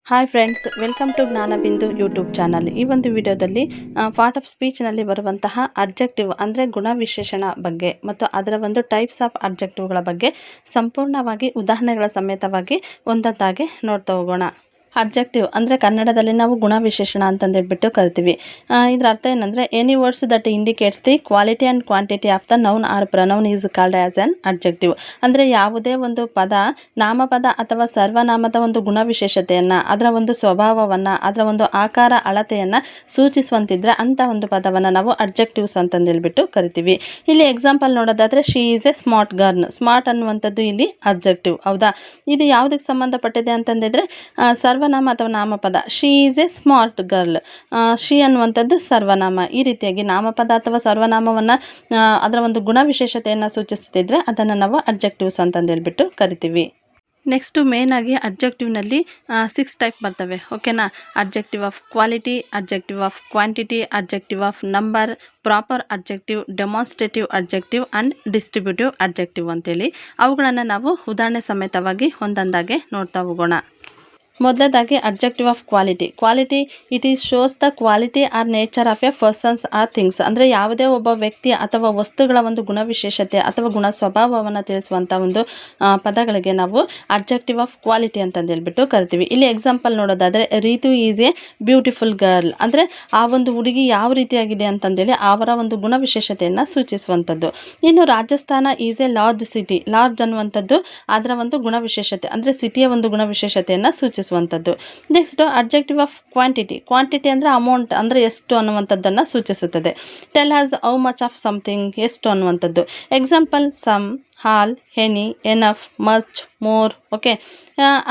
Hi friends, welcome to Jnanabindu YouTube channel. ಈ ಒಂದು ವಿಡಿಯೋದಲ್ಲಿ ಪಾರ್ಟ್ ಆಫ್ ಸ್ಪೀಚ್ನಲ್ಲಿ ಬರುವಂತಹ ಅಬ್ಜೆಕ್ಟಿವ್ ಅಂದರೆ ಗುಣವಿಶೇಷಣ ಬಗ್ಗೆ ಮತ್ತು ಅದರ ಒಂದು ಟೈಪ್ಸ್ ಆಫ್ ಅಬ್ಜೆಕ್ಟಿವ್ಗಳ ಬಗ್ಗೆ ಸಂಪೂರ್ಣವಾಗಿ ಉದಾಹರಣೆಗಳ ಸಮೇತವಾಗಿ ಒಂದೊಂದಾಗಿ ನೋಡ್ತಾ ಹೋಗೋಣ. ಅಬ್ಜೆಕ್ಟಿವ್ ಅಂದರೆ ಕನ್ನಡದಲ್ಲಿ ನಾವು ಗುಣವಿಶೇಷಣ ಅಂತಂದೇಳ್ಬಿಟ್ಟು ಕರಿತೀವಿ. ಇದರ ಅರ್ಥ ಏನಂದರೆ any words that indicates the quality and quantity of the noun R pronoun is called as on objective. ಅಂದರೆ ಯಾವುದೇ ಒಂದು ಪದ ನಾಮಪದ ಅಥವಾ ಸರ್ವನಾಮದ ಒಂದು ಗುಣವಿಶೇಷತೆಯನ್ನು, ಅದರ ಒಂದು ಸ್ವಭಾವವನ್ನು, ಅದರ ಒಂದು ಆಕಾರ ಅಳತೆಯನ್ನು ಸೂಚಿಸುವಂತಿದ್ರೆ ಅಂಥ ಒಂದು ಪದವನ್ನು ನಾವು ಅಬ್ಜೆಕ್ಟಿವ್ಸ್ ಅಂತಂದೇಳ್ಬಿಟ್ಟು ಕರಿತೀವಿ. ಇಲ್ಲಿ ಎಕ್ಸಾಂಪಲ್ ನೋಡೋದಾದರೆ she is a smart girl. Smart ಅನ್ನುವಂಥದ್ದು ಇಲ್ಲಿ ಅಬ್ಜೆಕ್ಟಿವ್. ಹೌದಾ? ಇದು ಯಾವುದಕ್ಕೆ ಸಂಬಂಧಪಟ್ಟಿದೆ ಅಂತಂದಿದ್ರೆ ಸರ್ವನಾಮ ಅಥವಾ ನಾಮಪದ. She is a smart girl. She ಅನ್ನುವಂಥದ್ದು ಸರ್ವನಾಮ. ಈ ರೀತಿಯಾಗಿ ನಾಮಪದ ಅಥವಾ ಸರ್ವನಾಮವನ್ನು ಅದರ ಒಂದು ಗುಣವಿಶೇಷತೆಯನ್ನು ಸೂಚಿಸ್ತಿದ್ರೆ ಅದನ್ನು ನಾವು ಅಬ್ಜೆಕ್ಟಿವ್ಸ್ ಅಂತಂದೇಳ್ಬಿಟ್ಟು ಕರಿತೀವಿ. ನೆಕ್ಸ್ಟು ಮೇಯ್ನಾಗಿ ಅಬ್ಜೆಕ್ಟಿವ್ನಲ್ಲಿ 6 ಟೈಪ್ ಬರ್ತವೆ. ಓಕೆನಾ? Objective of quality, objective of quantity, objective of number, proper objective, demonstrative objective and distributive objective ಅಂತೇಳಿ ಅವುಗಳನ್ನು ನಾವು ಉದಾಹರಣೆ ಸಮೇತವಾಗಿ ಒಂದೊಂದಾಗೆ ನೋಡ್ತಾ ಹೋಗೋಣ. ಮೊದಲದಾಗಿ objective of quality. Quality it is shows the quality or nature of a persons or things. ಅಂದರೆ ಯಾವುದೇ ಒಬ್ಬ ವ್ಯಕ್ತಿ ಅಥವಾ ವಸ್ತುಗಳ ಒಂದು ಗುಣವಿಶೇಷತೆ ಅಥವಾ ಗುಣ ಸ್ವಭಾವವನ್ನು ತಿಳಿಸುವಂಥ ಒಂದು ಪದಗಳಿಗೆ ನಾವು ಅಬ್ಜೆಕ್ಟಿವ್ ಆಫ್ ಕ್ವಾಲಿಟಿ ಅಂತಂದೇಳ್ಬಿಟ್ಟು ಕರಿತೀವಿ. ಇಲ್ಲಿ ಎಕ್ಸಾಂಪಲ್ ನೋಡೋದಾದರೆ Ritu is A beautiful girl. ಅಂದರೆ ಆ ಒಂದು ಹುಡುಗಿ ಯಾವ ರೀತಿಯಾಗಿದೆ ಅಂತಂದೇಳಿ ಅವರ ಒಂದು ಗುಣವಿಶೇಷತೆಯನ್ನು ಸೂಚಿಸುವಂಥದ್ದು. ಇನ್ನು Rajasthan is a large city. Large ಅನ್ನುವಂಥದ್ದು ಅದರ ಒಂದು ಗುಣವಿಶೇಷತೆ ಅಂದರೆ ಸಿಟಿಯ ಒಂದು ಗುಣವಿಶೇಷತೆಯನ್ನು ಸೂಚಿಸುವಂಥದ್ದು. Next objective of quantity. Quantity ಅಂದರೆ ಅಮೌಂಟ್ ಅಂದರೆ ಎಷ್ಟು ಅನ್ನುವಂಥದ್ದನ್ನು ಸೂಚಿಸುತ್ತದೆ. ಟೆಲ್ ಹಸ್ ಹೌ ಮಚ್ ಆಫ್ ಸಮಥಿಂಗ್, ಎಷ್ಟು ಅನ್ನುವಂಥದ್ದು. Example some, all, any, enough, much, more. Okay,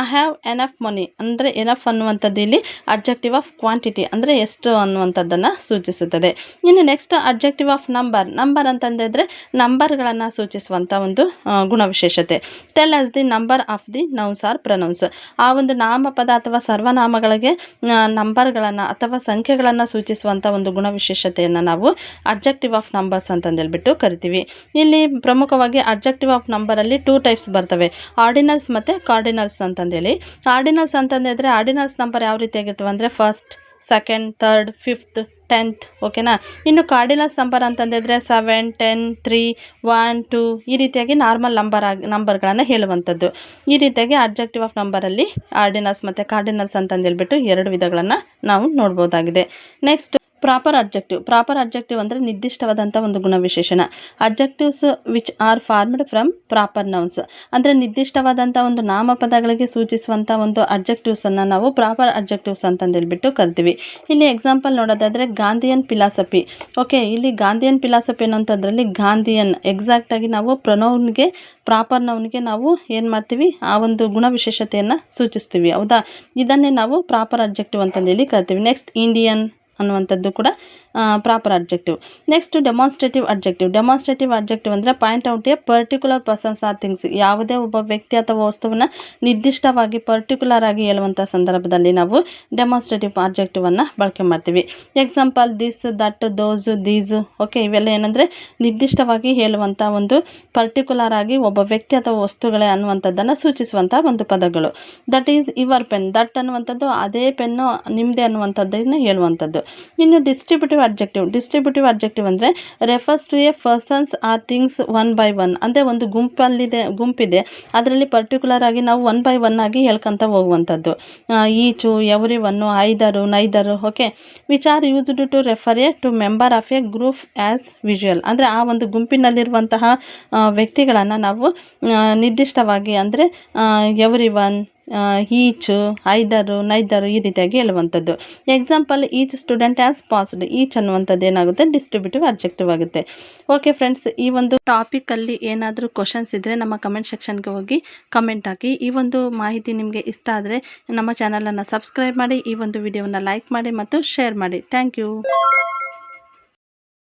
I have enough money. ಅಂದರೆ ಎನಫ್ ಅನ್ನುವಂಥದ್ದು ಇಲ್ಲಿ ಅಬ್ಜೆಕ್ಟಿವ್ ಆಫ್ ಕ್ವಾಂಟಿಟಿ ಅಂದರೆ ಎಷ್ಟು ಅನ್ನುವಂಥದ್ದನ್ನು ಸೂಚಿಸುತ್ತದೆ. ಇನ್ನು next objective of number. Number ಅಂತಂದಿದ್ರೆ ನಂಬರ್ಗಳನ್ನು ಸೂಚಿಸುವಂಥ ಒಂದು ಗುಣವಿಶೇಷತೆ. Tell us the number of the nouns or pronouns. ಆ ಒಂದು ನಾಮಪದ ಅಥವಾ ಸರ್ವನಾಮಗಳಿಗೆ ನಂಬರ್ಗಳನ್ನು ಅಥವಾ ಸಂಖ್ಯೆಗಳನ್ನು ಸೂಚಿಸುವಂಥ ಒಂದು ಗುಣವಿಶೇಷತೆಯನ್ನು ನಾವು ಅಬ್ಜೆಕ್ಟಿವ್ ಆಫ್ ನಂಬರ್ಸ್ ಅಂತಂದೇಳ್ಬಿಟ್ಟು ಕರಿತೀವಿ. ಇಲ್ಲಿ ಪ್ರಮುಖವಾಗಿ ಅಬ್ಜೆಕ್ಟಿವ್ ಆಫ್ ನಂಬರಲ್ಲಿ 2 ಟೈಪ್ಸ್ ಬರ್ತವೆ, ಆರ್ಡಿನಲ್ಸ್ ಮತ್ತು ಕಾರ್ಡಿನಲ್ಸ್ ಅಂತಂದೇಳಿ. ಆರ್ಡಿನಲ್ಸ್ ಅಂತಂದಿದ್ರೆ ಆರ್ಡಿನಲ್ಸ್ ನಂಬರ್ ಯಾವ ರೀತಿಯಾಗಿರ್ತವೆ ಅಂದರೆ first, second, third, fifth, 10th. ಓಕೆನಾ? ಇನ್ನು ಕಾರ್ಡಿನಲ್ಸ್ ನಂಬರ್ ಅಂತಂದಿದ್ರೆ 7, 10, 3, 1, 2 ಈ ರೀತಿಯಾಗಿ ನಾರ್ಮಲ್ ನಂಬರ್ಗಳನ್ನು ಹೇಳುವಂಥದ್ದು. ಈ ರೀತಿಯಾಗಿ ಅಬ್ಜೆಕ್ಟಿವ್ ಆಫ್ ನಂಬರಲ್ಲಿ ಆರ್ಡಿನಲ್ಸ್ ಮತ್ತು ಕಾರ್ಡಿನಲ್ಸ್ ಅಂತಂದೇಳ್ಬಿಟ್ಟು 2 ವಿಧಗಳನ್ನು ನಾವು ನೋಡ್ಬೋದಾಗಿದೆ. Next proper objective. Proper objective ಅಂದರೆ ನಿರ್ದಿಷ್ಟವಾದಂಥ ಒಂದು ಗುಣವಿಶೇಷಣ. Objectives which are formed from proper nouns. ಅಂದರೆ ನಿರ್ದಿಷ್ಟವಾದಂಥ ಒಂದು ನಾಮಪದಗಳಿಗೆ ಸೂಚಿಸುವಂಥ ಒಂದು ಅಬ್ಜೆಕ್ಟಿವ್ಸನ್ನು ನಾವು ಪ್ರಾಪರ್ ಅಬ್ಜೆಕ್ಟಿವ್ಸ್ ಅಂತಂದೇಳ್ಬಿಟ್ಟು ಕರಿತೀವಿ. ಇಲ್ಲಿ ಎಕ್ಸಾಂಪಲ್ ನೋಡೋದಾದರೆ ಗಾಂಧಿಯನ್ ಫಿಲಾಸಫಿ. ಓಕೆ, ಇಲ್ಲಿ ಗಾಂಧಿಯನ್ ಫಿಲಾಸಫಿ ಅನ್ನೋಂಥದ್ರಲ್ಲಿ ಗಾಂಧಿಯನ್ ಎಕ್ಸಾಕ್ಟಾಗಿ ನಾವು ಪ್ರೊನೌನ್ಗೆ ಪ್ರಾಪರ್ ನೌನ್ಗೆ ನಾವು ಏನು ಮಾಡ್ತೀವಿ ಆ ಒಂದು ಗುಣವಿಶೇಷತೆಯನ್ನು ಸೂಚಿಸ್ತೀವಿ. ಹೌದಾ? ಇದನ್ನೇ ನಾವು ಪ್ರಾಪರ್ ಅಬ್ಜೆಕ್ಟಿವ್ ಅಂತಂದೇಳಿ ಕರಿತೀವಿ. ನೆಕ್ಸ್ಟ್ ಇಂಡಿಯನ್ ಅನ್ನುವಂಥದ್ದು ಕೂಡ proper objective. Next demonstrative objective. Demonstrative objective ಅಂದರೆ point out a particular persons or things. ಯಾವುದೇ ಒಬ್ಬ ವ್ಯಕ್ತಿ ಅಥವಾ ವಸ್ತುವನ್ನು ನಿರ್ದಿಷ್ಟವಾಗಿ ಪರ್ಟಿಕ್ಯುಲರ್ ಆಗಿ ಹೇಳುವಂಥ ಸಂದರ್ಭದಲ್ಲಿ ನಾವು ಡೆಮಾನ್ಸ್ಟ್ರೇಟಿವ್ ಅಬ್ಜೆಕ್ಟಿವನ್ನು ಬಳಕೆ ಮಾಡ್ತೀವಿ. Example this, that, those, these. Okay, ಇವೆಲ್ಲ ಏನಂದರೆ ನಿರ್ದಿಷ್ಟವಾಗಿ ಹೇಳುವಂಥ ಒಂದು ಪರ್ಟಿಕ್ಯುಲರ್ ಆಗಿ ಒಬ್ಬ ವ್ಯಕ್ತಿ ಅಥವಾ ವಸ್ತುಗಳೇ ಅನ್ನುವಂಥದ್ದನ್ನು ಸೂಚಿಸುವಂಥ ಒಂದು ಪದಗಳು. That is your pen. That ಅನ್ನುವಂಥದ್ದು ಅದೇ ಪೆನ್ನು ನಿಮ್ಮದೇ ಅನ್ನುವಂಥದ್ದನ್ನು ಹೇಳುವಂಥದ್ದು. ಇನ್ನು ಡಿಸ್ಟ್ರಿಬ್ಯೂಟಿವ್ ಅಬ್ಜೆಕ್ಟಿವ್. ಡಿಸ್ಟ್ರಿಬ್ಯೂಟಿವ್ ಅಬ್ಜೆಕ್ಟಿವ್ ಅಂದರೆ refers to a persons or things one by one. ಅಂದರೆ ಒಂದು ಗುಂಪಿದೆ, ಅದರಲ್ಲಿ ಪರ್ಟಿಕ್ಯುಲರ್ ಆಗಿ ನಾವು 1 by 1 ಆಗಿ ಹೇಳ್ಕೊಂತ ಹೋಗುವಂಥದ್ದು. Each, every one, either, neither. Okay, which are used to refer a to member of a group has visual. ಅಂದರೆ ಆ ಒಂದು ಗುಂಪಿನಲ್ಲಿರುವಂತಹ ವ್ಯಕ್ತಿಗಳನ್ನು ನಾವು ನಿರ್ದಿಷ್ಟವಾಗಿ ಅಂದರೆ every one, each, either, neither ಈ ರೀತಿಯಾಗಿ ಹೇಳುವಂಥದ್ದು. Example each student has passed. Each ಅನ್ನುವಂಥದ್ದು ಏನಾಗುತ್ತೆ ಡಿಸ್ಟ್ರಿಬ್ಯೂಟಿವ್ ಅಬ್ಜೆಕ್ಟಿವ್ ಆಗುತ್ತೆ. ಓಕೆ ಫ್ರೆಂಡ್ಸ್, ಈ ಒಂದು ಟಾಪಿಕಲ್ಲಿ ಏನಾದರೂ ಕ್ವಶನ್ಸ್ ಇದ್ದರೆ ನಮ್ಮ ಕಮೆಂಟ್ ಸೆಕ್ಷನ್ಗೆ ಹೋಗಿ ಕಮೆಂಟ್ ಹಾಕಿ. ಈ ಒಂದು ಮಾಹಿತಿ ನಿಮಗೆ ಇಷ್ಟ ಆದರೆ ನಮ್ಮ ಚಾನಲನ್ನು ಸಬ್ಸ್ಕ್ರೈಬ್ ಮಾಡಿ, ಈ ಒಂದು ವಿಡಿಯೋವನ್ನು ಲೈಕ್ ಮಾಡಿ ಮತ್ತು ಶೇರ್ ಮಾಡಿ. Thank you.